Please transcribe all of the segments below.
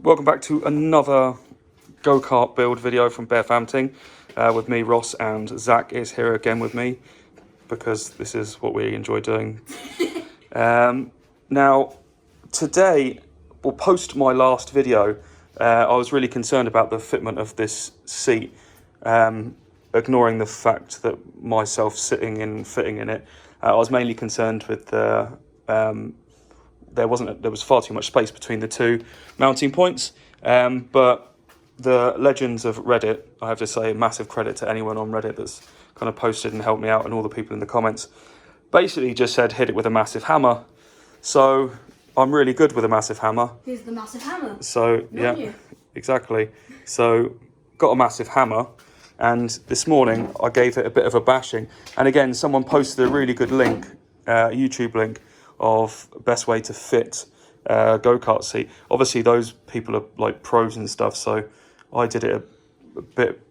Welcome back to another go-kart build video from Bear Famting with me, Ross, and Zach is here again with me because this is what we enjoy doing. Now, today, well, post my last video, I was really concerned about the fitment of this seat, ignoring the fact that myself fitting in it. I was mainly concerned with the there was far too much space between the two mounting points, but the legends of Reddit, I have to say massive credit to anyone on Reddit that's kind of posted and helped me out, and all the people in the comments basically just said hit it with a massive hammer. So I'm really good with a massive hammer. Here's the massive hammer. So yeah, exactly. So got a massive hammer, and this morning I gave it a bit of a bashing, and again someone posted a really good link, a YouTube link of best way to fit go-kart seat. Obviously those people are like pros and stuff, so I did it a bit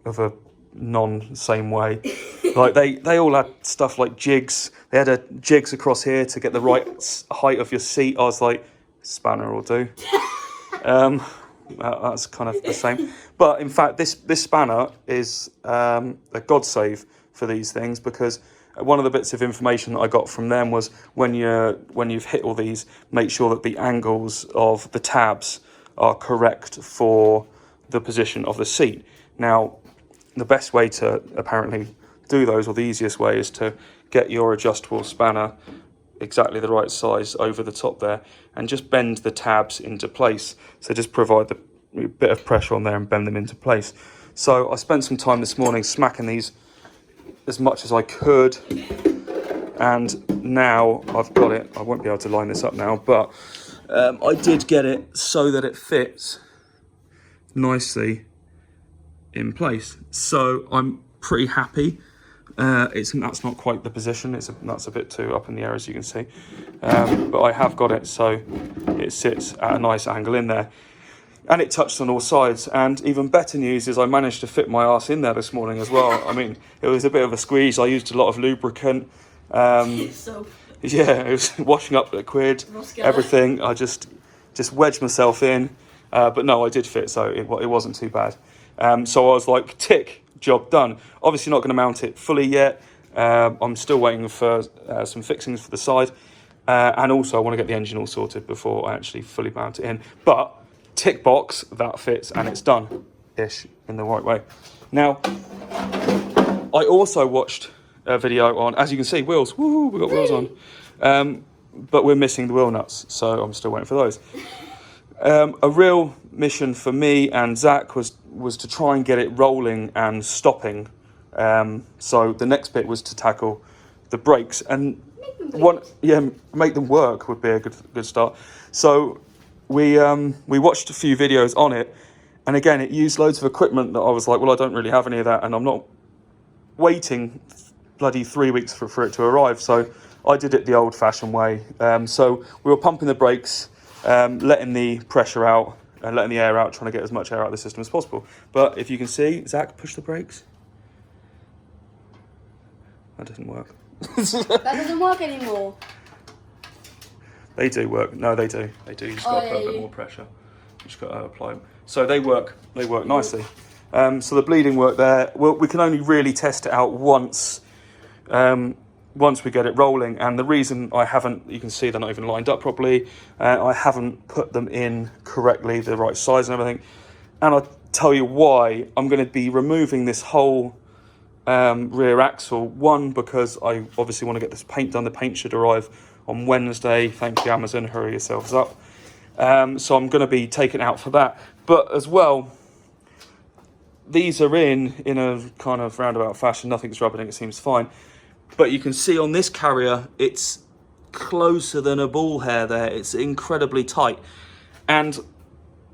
of a non-same way. Like they all had stuff like jigs. They had jigs across here to get the right height of your seat. I was like, spanner will do. That's kind of the same. But in fact, this spanner is a god save for these things, because one of the bits of information that I got from them was when you've hit all these, make sure that the angles of the tabs are correct for the position of the seat. Now, the best way to apparently do those, or the easiest way, is to get your adjustable spanner exactly the right size over the top there and just bend the tabs into place. So just provide the bit of pressure on there and bend them into place. So I spent some time this morning smacking these as much as I could, and now I've got it. I won't be able to line this up now, but I did get it so that it fits nicely in place. So I'm pretty happy. That's not quite the position. That's a bit too up in the air, as you can see, but I have got it so it sits at a nice angle in there. And it touched on all sides. And even better news is I managed to fit my arse in there this morning as well. I mean, it was a bit of a squeeze. I used a lot of lubricant. Yeah, it was washing up liquid, everything. I just wedged myself in. But no, I did fit, so it wasn't too bad. So I was like, tick, job done. Obviously not going to mount it fully yet. I'm still waiting for some fixings for the side. And also I want to get the engine all sorted before I actually fully mount it in. But tick box, that fits and it's done-ish in the right way. Now, I also watched a video on, as you can see, wheels. Woo, we got wheels on. But we're missing the wheel nuts, so I'm still waiting for those. A real mission for me and Zach was to try and get it rolling and stopping. So the next bit was to tackle the brakes, and make them work would be a good start. So we watched a few videos on it, and again it used loads of equipment that I was like, well, I don't really have any of that, and I'm not waiting bloody 3 weeks for it to arrive. So I did it the old-fashioned way. So we were pumping the brakes, letting the pressure out and letting the air out, trying to get as much air out of the system as possible. But if you can see, Zach, push the brakes. That didn't work. That doesn't work anymore. They do work. No, they do. They do. You just got to put a bit more pressure. You just got to apply them. So they work. They work nicely. So the bleeding work there. Well, we can only really test it out once we get it rolling. And the reason I haven't, you can see they're not even lined up properly. I haven't put them in correctly, the right size and everything. And I'll tell you why. I'm going to be removing this whole rear axle. One, because I obviously want to get this paint done. The paint should arrive on Wednesday. Thank you, Amazon. Hurry yourselves up. So I'm going to be taking it out for that. But as well, these are in a kind of roundabout fashion. Nothing's rubbing it seems fine. But you can see on this carrier, it's closer than a ball hair there. It's incredibly tight. And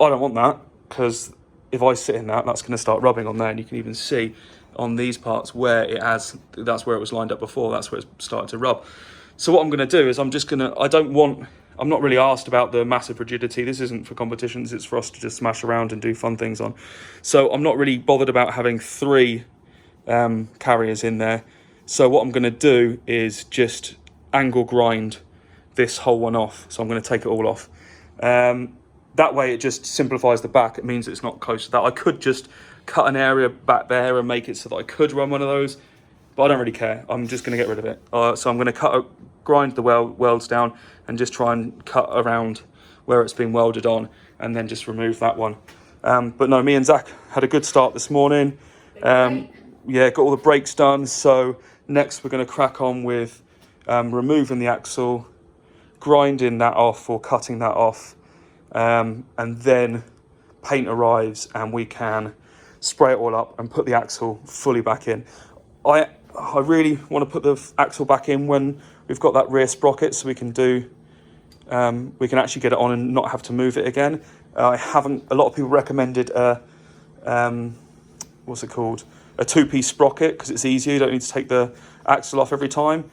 I don't want that, because if I sit in that, that's going to start rubbing on there. And you can even see on these parts where that's where it was lined up before. That's where it's started to rub. So what I'm going to do is I'm not really asked about the massive rigidity. This isn't for competitions. It's for us to just smash around and do fun things on. So I'm not really bothered about having 3 carriers in there. So what I'm going to do is just angle grind this whole one off. So I'm going to take it all off. that way it just simplifies the back. It means it's not close to that. I could just cut an area back there and make it so that I could run one of those, but I don't really care. I'm just going to get rid of it. So I'm going to grind the welds down and just try and cut around where it's been welded on, and then just remove that one. But no, me and Zach had a good start this morning. Yeah, got all the brakes done. So next we're going to crack on with removing the axle, grinding that off or cutting that off, and then paint arrives and we can spray it all up and put the axle fully back in. I really want to put the axle back in when we've got that rear sprocket, so we can actually get it on and not have to move it again. A lot of people recommended what's it called? A two-piece sprocket, because it's easier. You don't need to take the axle off every time,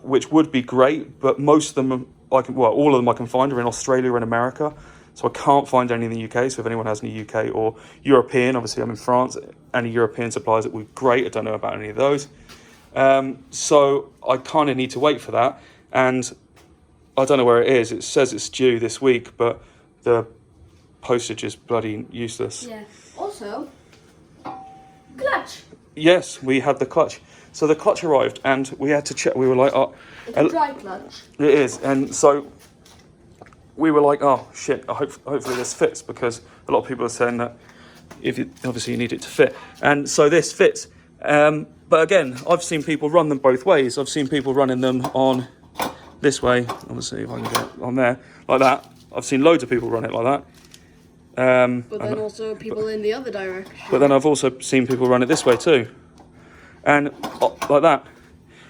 which would be great. But most of them, all of them I can find are in Australia and America. So I can't find any in the UK. So if anyone has any UK or European, obviously I'm in France, any European suppliers, it would be great. I don't know about any of those. So I kind of need to wait for that. And I don't know where it is. It says it's due this week, but the postage is bloody useless. Yeah. Also, clutch. Yes, we had the clutch. So the clutch arrived and we had to check. We were like, oh. It's a dry clutch. It is. And so we were like, oh shit, hopefully this fits, because a lot of people are saying that obviously you need it to fit. And so this fits. But again, I've seen people run them both ways. I've seen people running them on this way. Obviously, if I can get it on there, like that. I've seen loads of people run it like that. But then also people in the other direction. But then I've also seen people run it this way too. And like that.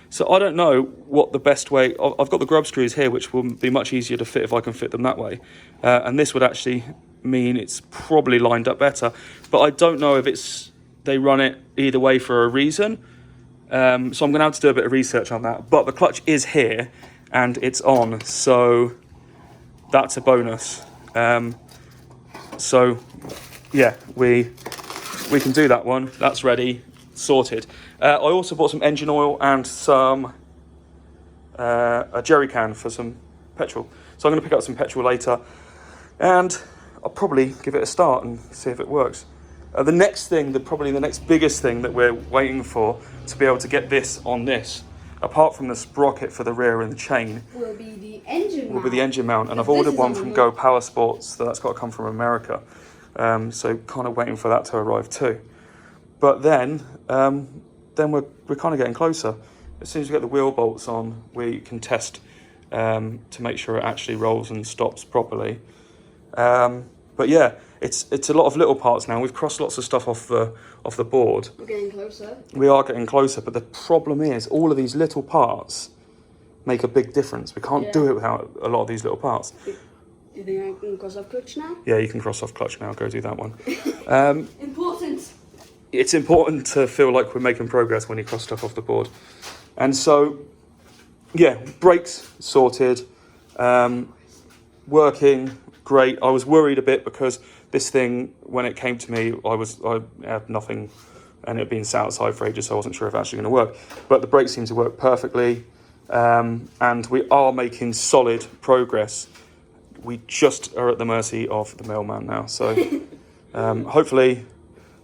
So I don't know what the best way. I've got the grub screws here, which will be much easier to fit if I can fit them that way. And this would actually mean it's probably lined up better. But I don't know if they run it either way for a reason. So I'm going to have to do a bit of research on that. But the clutch is here and it's on. So that's a bonus. So yeah, we can do that one. That's ready, sorted. I also bought some engine oil and a jerry can for some petrol. So I'm going to pick up some petrol later, and I'll probably give it a start and see if it works. The next biggest thing that we're waiting for to be able to get this on this, apart from the sprocket for the rear and the chain, will be the engine mount. And I've ordered one from Go Power Sports, so that's got to come from America. So kind of waiting for that to arrive too. But then we're kind of getting closer. As soon as we get the wheel bolts on, we can test to make sure it actually rolls and stops properly. But yeah, it's a lot of little parts now. We've crossed lots of stuff off the board. We're getting closer. We are getting closer, but the problem is all of these little parts make a big difference. We can't do it without a lot of these little parts. Do you think I can cross off clutch now? Yeah, you can cross off clutch now. Go do that one. Important. It's important to feel like we're making progress when you cross stuff off the board. And so, yeah, brakes sorted, working great. I was worried a bit because this thing, when it came to me, I had nothing, and it had been sat outside for ages, so I wasn't sure if it was actually going to work. But the brakes seem to work perfectly, and we are making solid progress. We just are at the mercy of the mailman now. So hopefully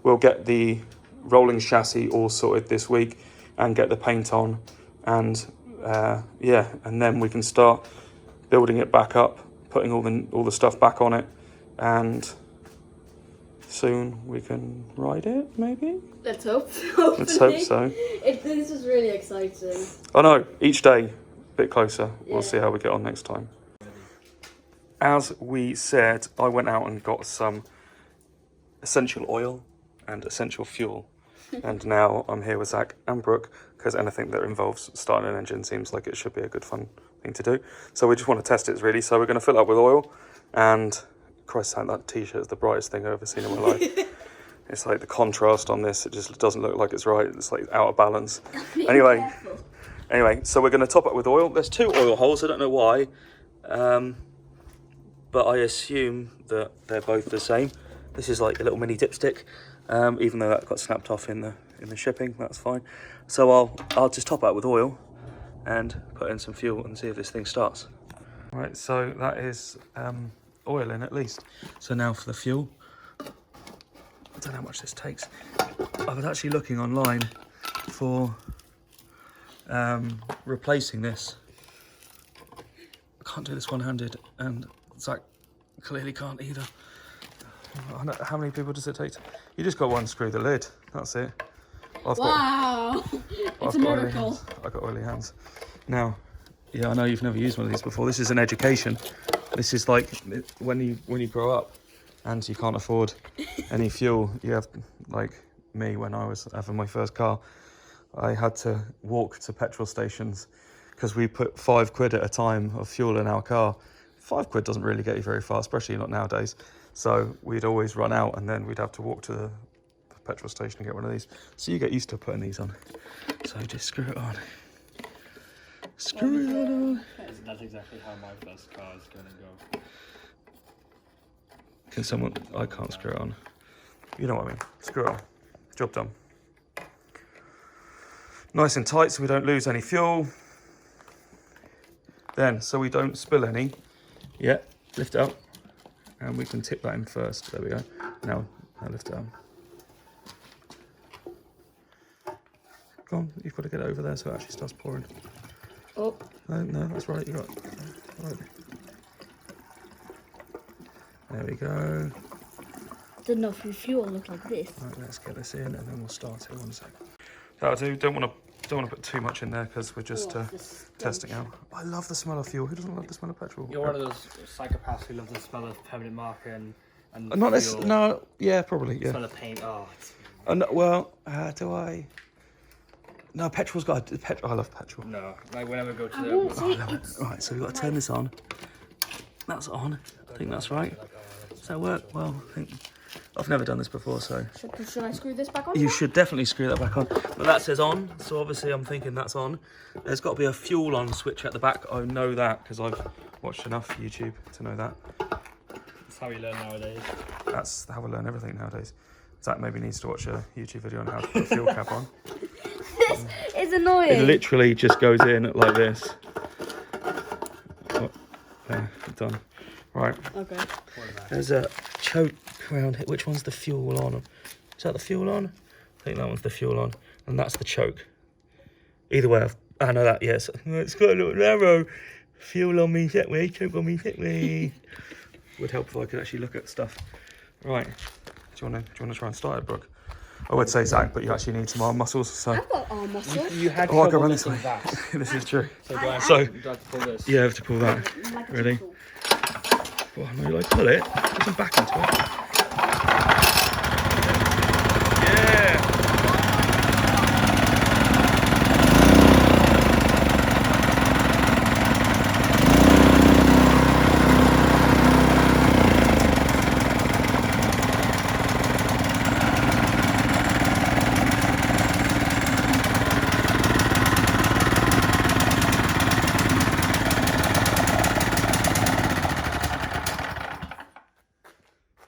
we'll get the rolling chassis all sorted this week and get the paint on, and and then we can start building it back up, putting all the stuff back on it, and soon we can ride it, maybe? Let's hope. Let's hope so. This is really exciting. I know, each day a bit closer. Yeah. We'll see how we get on next time. As we said, I went out and got some essential oil and essential fuel. And now I'm here with Zach and Brooke, because anything that involves starting an engine seems like it should be a good fun thing to do. So we just want to test it really. So we're going to fill it up with oil, and Christ, that t-shirt is the brightest thing I've ever seen in my life. It's like the contrast on this, it just doesn't look like it's right. It's like out of balance. Anyway, so we're going to top it with oil. There's 2 oil holes, I don't know why. But I assume that they're both the same. This is like a little mini dipstick, even though that got snapped off in the shipping. That's fine. So I'll just top out with oil and put in some fuel and see if this thing starts. Right, so that is oil in at least. So now for the fuel. I don't know how much this takes. I was actually looking online for replacing this. I can't do this one-handed, and Zach clearly can't either. How many people does it take? You just got to unscrew the lid. That's it. Wow, it's a miracle. I've got oily hands. Now, yeah, I know you've never used one of these before. This is an education. This is like when you grow up and you can't afford any fuel. You have, like me, when I was having my first car, I had to walk to petrol stations because we put £5 at a time of fuel in our car. £5 doesn't really get you very far, especially not nowadays. So we'd always run out and then we'd have to walk to the petrol station to get one of these. So you get used to putting these on. So just screw it on. Screw it on. That's exactly how my first car is going to go. Can someone... I can't screw it on. You know what I mean. Screw it on. Job done. Nice and tight so we don't lose any fuel. Then, so we don't spill any, lift it up. And we can tip that in first. There we go. Now lift it up. Go on, you've got to get it over there so it actually starts pouring. Oh. No, that's right. You got. Right. There we go. Didn't know if your fuel looked like this. Right, let's get this in and then we'll start it. 1 sec. That'll do. Don't want to put too much in there because we're just testing out. I love the smell of fuel. Who doesn't love the smell of petrol? You're one of those psychopaths who loves the smell of permanent marker and not this. No, yeah, probably. Yeah. Smell of paint. Oh. No, well, do I? No, petrol's got petrol. I love petrol. No, like whenever I go to I the. won't say it's Right, so we've got to turn this on. That's on. I think that's right. Does that work? Well, I think I've never done this before, so. Should I screw this back on? You should definitely screw that back on. But that says on, so obviously I'm thinking that's on. There's got to be a fuel on switch at the back. I know that because I've watched enough YouTube to know that. That's how you learn nowadays. That's how I learn everything nowadays. Zach maybe needs to watch a YouTube video on how to put a fuel cap on. This is annoying. It literally just goes in like this. Oh, there, done. Right. Okay. There's a choke around here. Which one's the fuel on? Is that the fuel on? I think that one's the fuel on. And that's the choke. Either way, I know that, yes. It's got a little narrow. Fuel on me, hit me. Choke on me, hit me. Would help if I could actually look at stuff. Right. Do you want to try and start it, Brooke? I would say Zach, but you actually need some arm muscles. So. I've got arm muscles. You had I'll go trouble around this way. that. This is true. So go ahead. So, You have to pull this. yeah, I have to pull that. Like a Ready? jigsaw. Oh, no, you like pull it. Put some back into it. Yeah.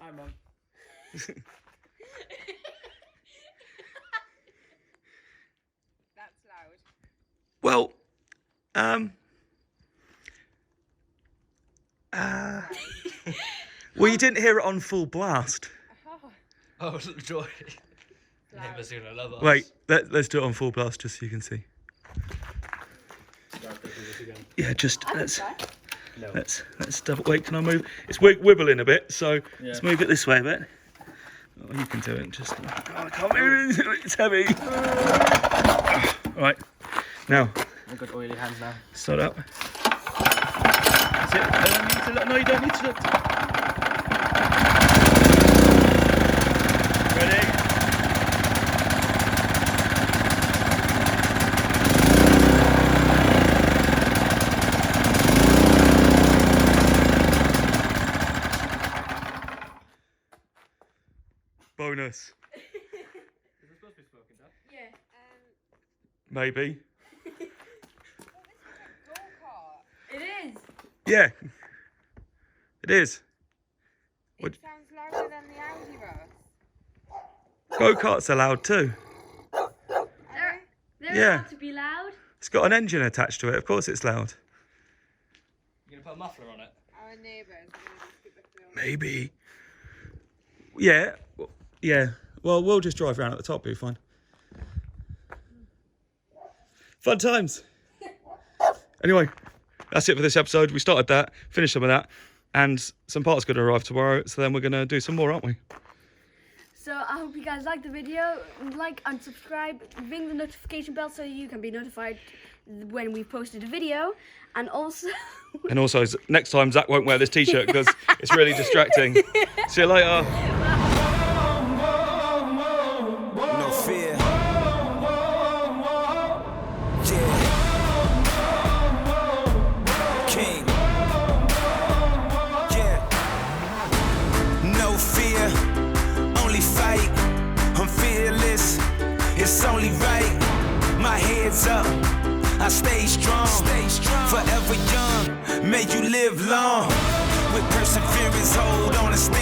Hi, Mum. That's loud. Well, well, you didn't hear it on full blast. Oh, joy. Never seen a lover. Wait, let's do it on full blast just so you can see. Yeah, just let's double. Wait, can I move? It's wibbling a bit, so let's move it this way a bit. Oh, you can do it. Just I can't move it. It's heavy. All right, now I've got oily hands now. start up. That's it. I don't need to look. No, you don't need to look. Ready? Bonus. Is it supposed to be smoking, Dad? Yeah. Maybe. Go-kart. It is. Yeah. It is. What- It sounds louder than the Audi bus. Go-karts are loud too. They're Yeah. allowed to be loud. It's got an engine attached to it. Of course it's loud. You gonna put a muffler on it? Our neighbours are going to stick the Maybe. Yeah. Yeah. Well, we'll just drive around at the top, it'll be fine. Fun times. Anyway, that's it for this episode. We started that, finished some of that, and some parts going to arrive tomorrow, so then we're going to do some more, aren't we? So I hope you guys liked the video. Like and subscribe. Ring the notification bell so you can be notified when we've posted a video. And also... next time, Zach won't wear this t-shirt because it's really distracting. See you later. No fear. King. Yeah. No fear. Only fight. I'm fearless. It's only right. My head's up. I stay strong. Forever young. May you live long. With perseverance, hold on and stay.